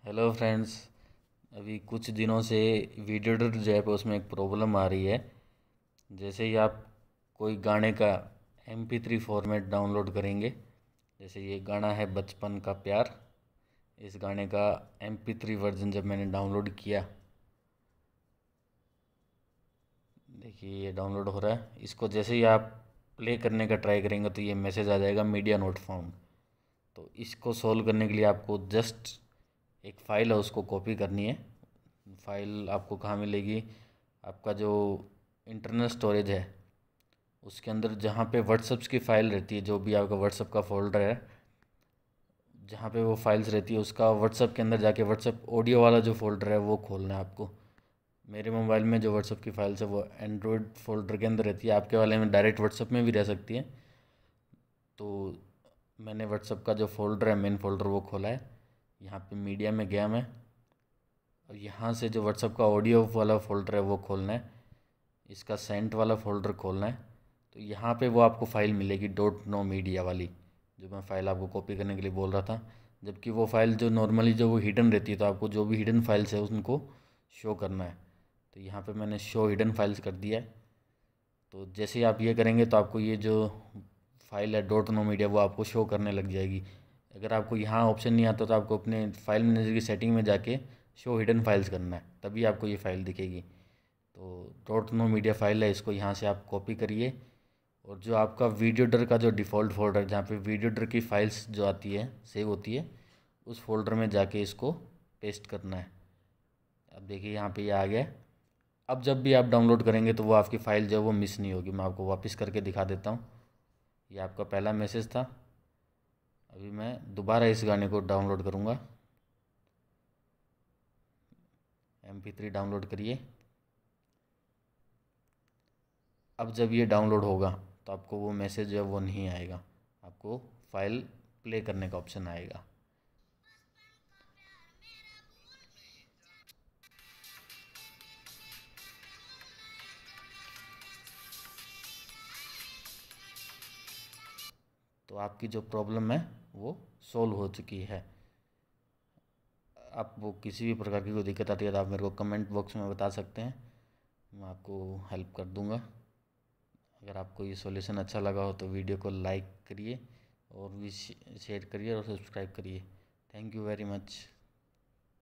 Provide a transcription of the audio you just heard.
Hello friends. अभी कुछ दिनों से वीडियो एडिटर जो है उसमें एक प्रॉब्लम आ रही है। जैसे ही आप कोई गाने का MP3 फॉर्मेट डाउनलोड करेंगे, जैसे ये गाना है बचपन का प्यार, इस गाने का MP3 वर्जन जब मैंने डाउनलोड किया, देखिए ये डाउनलोड हो रहा है। इसको जैसे ही आप प्ले करने का ट्राई करेंगे तो ये मैसेज आ जाएगा मीडिया नोट फाउंड। तो इसको सोल्व करने के लिए आपको जस्ट एक फ़ाइल है उसको कॉपी करनी है। फ़ाइल आपको कहाँ मिलेगी? आपका जो इंटरनल स्टोरेज है उसके अंदर जहाँ पे व्हाट्सअप्स की फ़ाइल रहती है, जो भी आपका व्हाट्सअप का फोल्डर है जहाँ पे वो फाइल्स रहती है, उसका व्हाट्सअप के अंदर जाके व्हाट्सअप ऑडियो वाला जो फोल्डर है वो खोलना है आपको। मेरे मोबाइल में जो व्हाट्सअप की फाइल्स है वो एंड्रॉयड फोल्डर के अंदर रहती है, आपके वाले में डायरेक्ट व्हाट्सअप में भी रह सकती है। तो मैंने व्हाट्सअप का जो फोल्डर है, मेन फोल्डर, वो खोला है। यहाँ पे मीडिया में गया मैं, और यहाँ से जो व्हाट्सअप का ऑडियो वाला फ़ोल्डर है वो खोलना है, इसका सेंट वाला फ़ोल्डर खोलना है। तो यहाँ पे वो आपको फ़ाइल मिलेगी डॉट नो मीडिया वाली, जो मैं फ़ाइल आपको कॉपी करने के लिए बोल रहा था। जबकि वो फ़ाइल जो नॉर्मली जो वो हिडन रहती है, तो आपको जो भी हिडन फाइल्स है उनको शो करना है। तो यहाँ पे मैंने शो हिडन फाइल्स कर दिया है। तो जैसे ही आप ये करेंगे तो आपको ये जो फाइल है डॉट नो मीडिया वो आपको शो करने लग जाएगी। अगर आपको यहाँ ऑप्शन नहीं आता तो आपको अपने फाइल मैनेजर की सेटिंग में जाके शो हिडन फाइल्स करना है, तभी आपको ये फ़ाइल दिखेगी। तो डॉट नो मीडिया फाइल है, इसको यहाँ से आप कॉपी करिए, और जो आपका वीडियो डर का जो डिफ़ॉल्ट फोल्डर है जहाँ पे वीडियो डर की फाइल्स जो आती है सेव होती है, उस फोल्डर में जाके इसको पेस्ट करना है। अब देखिए यहाँ पे ये आ गया। अब जब भी आप डाउनलोड करेंगे तो वो आपकी फ़ाइल जो है वो मिस नहीं होगी। मैं आपको वापस करके दिखा देता हूँ। ये आपका पहला मैसेज था। अभी मैं दोबारा इस गाने को डाउनलोड करूँगा। MP3 डाउनलोड करिए। अब जब ये डाउनलोड होगा तो आपको वो मैसेज जो है वो नहीं आएगा, आपको फ़ाइल प्ले करने का ऑप्शन आएगा। तो आपकी जो प्रॉब्लम है वो सोल्व हो चुकी है। आप वो किसी भी प्रकार की कोई दिक्कत आती है तो आप मेरे को कमेंट बॉक्स में बता सकते हैं, मैं आपको हेल्प कर दूंगा। अगर आपको ये सॉल्यूशन अच्छा लगा हो तो वीडियो को लाइक करिए और भी शेयर करिए और सब्सक्राइब करिए। Thank you very much.